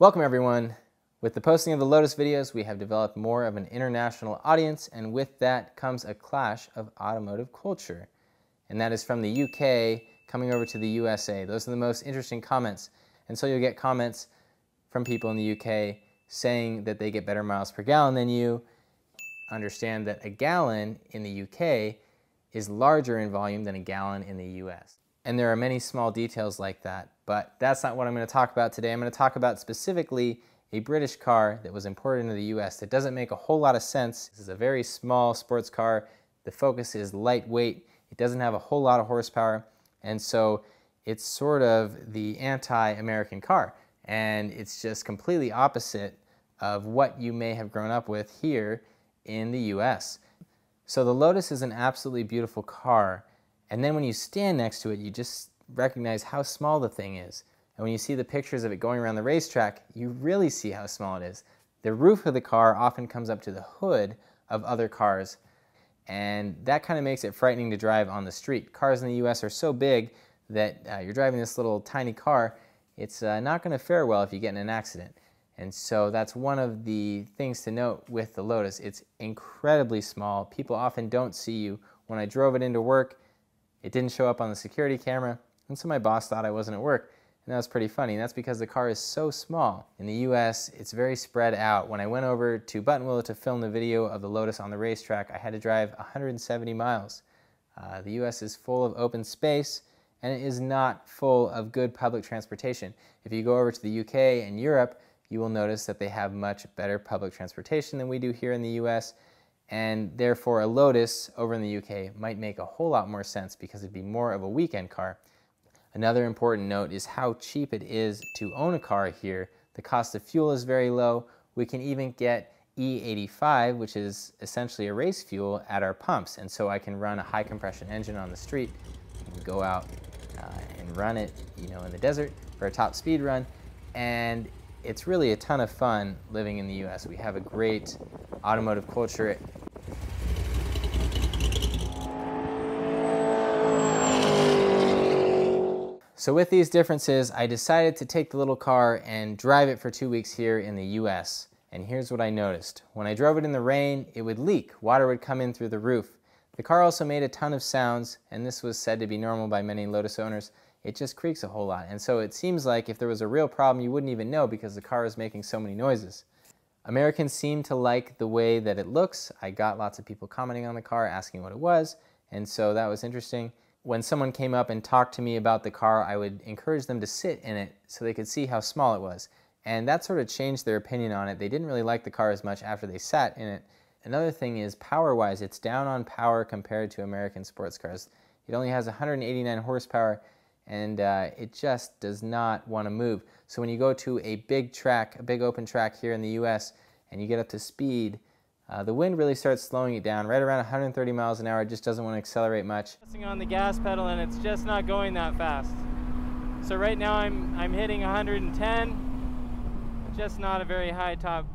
Welcome everyone. With the posting of the Lotus videos, we have developed more of an international audience, and with that comes a clash of automotive culture. And that is from the UK coming over to the USA. Those are the most interesting comments. And so you'll get comments from people in the UK saying that they get better miles per gallon than you. Understand that a gallon in the UK is larger in volume than a gallon in the US. And there are many small details like that, but that's not what I'm going to talk about today. I'm going to talk about specifically a British car that was imported into the US that doesn't make a whole lot of sense. This is a very small sports car. The Focus is lightweight. It doesn't have a whole lot of horsepower, and so it's sort of the anti-American car. And it's just completely opposite of what you may have grown up with here in the US. So the Lotus is an absolutely beautiful car. And then when you stand next to it, you just recognize how small the thing is. And when you see the pictures of it going around the racetrack, you really see how small it is. The roof of the car often comes up to the hood of other cars, and that kind of makes it frightening to drive on the street. Cars in the US are so big that you're driving this little tiny car, it's not going to fare well if you get in an accident. And so that's one of the things to note with the Lotus. It's incredibly small. People often don't see you. When I drove it into work, it didn't show up on the security camera, and so my boss thought I wasn't at work. And that was pretty funny, and that's because the car is so small. In the US, it's very spread out. When I went over to Buttonwillow to film the video of the Lotus on the racetrack, I had to drive 170 miles. The US is full of open space, and it is not full of good public transportation. If you go over to the UK and Europe, you will notice that they have much better public transportation than we do here in the US, and therefore a Lotus over in the UK might make a whole lot more sense because it'd be more of a weekend car. Another important note is how cheap it is to own a car here. The cost of fuel is very low. We can even get E85, which is essentially a race fuel, at our pumps, and so I can run a high compression engine on the street and go out and run it, in the desert for a top speed run. And it's really a ton of fun living in the US. We have a great automotive culture. So with these differences, I decided to take the little car and drive it for 2 weeks here in the US. And here's what I noticed. When I drove it in the rain, it would leak. Water would come in through the roof. The car also made a ton of sounds, and this was said to be normal by many Lotus owners. It just creaks a whole lot. And so it seems like if there was a real problem, you wouldn't even know because the car is making so many noises. Americans seem to like the way that it looks. I got lots of people commenting on the car, asking what it was, and so that was interesting. When someone came up and talked to me about the car, I would encourage them to sit in it so they could see how small it was. And that sort of changed their opinion on it. They didn't really like the car as much after they sat in it. Another thing is power-wise, it's down on power compared to American sports cars. It only has 189 horsepower, and it just does not want to move. So when you go to a big track, a big open track here in the US, and you get up to speed, the wind really starts slowing it down. Right around 130 miles an hour, it just doesn't want to accelerate much. Pressing on the gas pedal, and it's just not going that fast. So right now I'm hitting 110, just not a very high top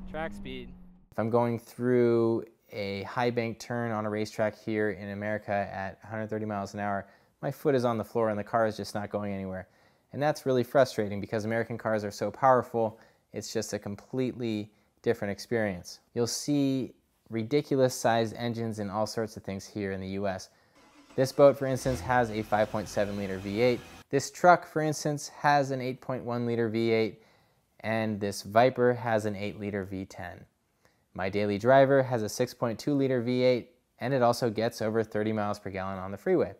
track speed. If I'm going through a high bank turn on a racetrack here in America at 130 miles an hour, my foot is on the floor and the car is just not going anywhere. And that's really frustrating because American cars are so powerful, it's just a completely different experience. You'll see ridiculous sized engines in all sorts of things here in the US. This boat, for instance, has a 5.7 liter V8. This truck, for instance, has an 8.1 liter V8, and this Viper has an 8 liter V10. My daily driver has a 6.2 liter V8, and it also gets over 30 miles per gallon on the freeway.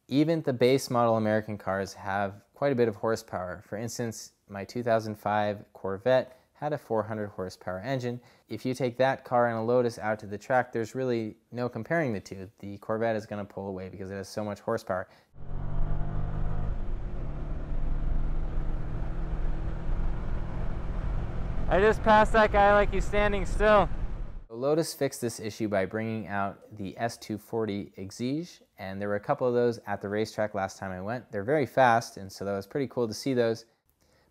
Even the base model American cars have quite a bit of horsepower. For instance, my 2005 Corvette had a 400 horsepower engine. If you take that car and a Lotus out to the track, there's really no comparing the two. The Corvette is going to pull away because it has so much horsepower. I just passed that guy like he's standing still. Lotus fixed this issue by bringing out the S240 Exige, and there were a couple of those at the racetrack last time I went. They're very fast, and so that was pretty cool to see those.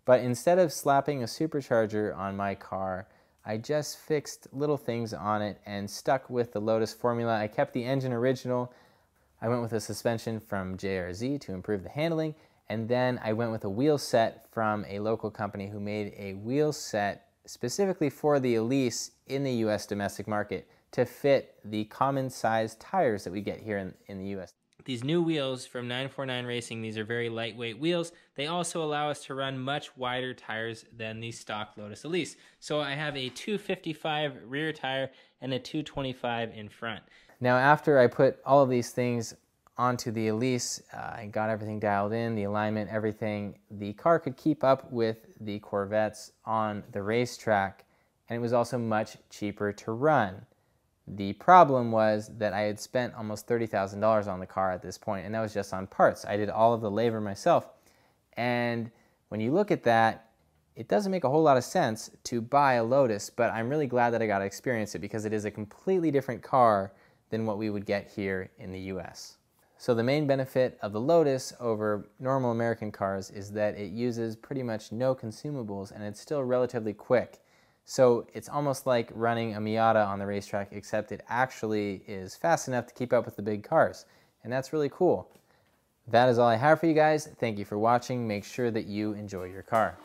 But instead of slapping a supercharger on my car, I just fixed little things on it and stuck with the Lotus formula. I kept the engine original. I went with a suspension from JRZ to improve the handling, And then I went with a wheel set from a local company who made a wheel set specifically for the Elise in the US domestic market to fit the common size tires that we get here in the US. These new wheels from 949 Racing, these are very lightweight wheels. They also allow us to run much wider tires than the stock Lotus Elise. So I have a 255 rear tire and a 225 in front. Now after I put all of these things onto the Elise, I got everything dialed in, the alignment, everything. The car could keep up with the Corvettes on the racetrack, and it was also much cheaper to run. The problem was that I had spent almost $30,000 on the car at this point, and that was just on parts. I did all of the labor myself. And when you look at that, it doesn't make a whole lot of sense to buy a Lotus, but I'm really glad that I got to experience it because it is a completely different car than what we would get here in the US. So the main benefit of the Lotus over normal American cars is that it uses pretty much no consumables and it's still relatively quick. So it's almost like running a Miata on the racetrack, except it actually is fast enough to keep up with the big cars. And that's really cool. That is all I have for you guys. Thank you for watching. Make sure that you enjoy your car.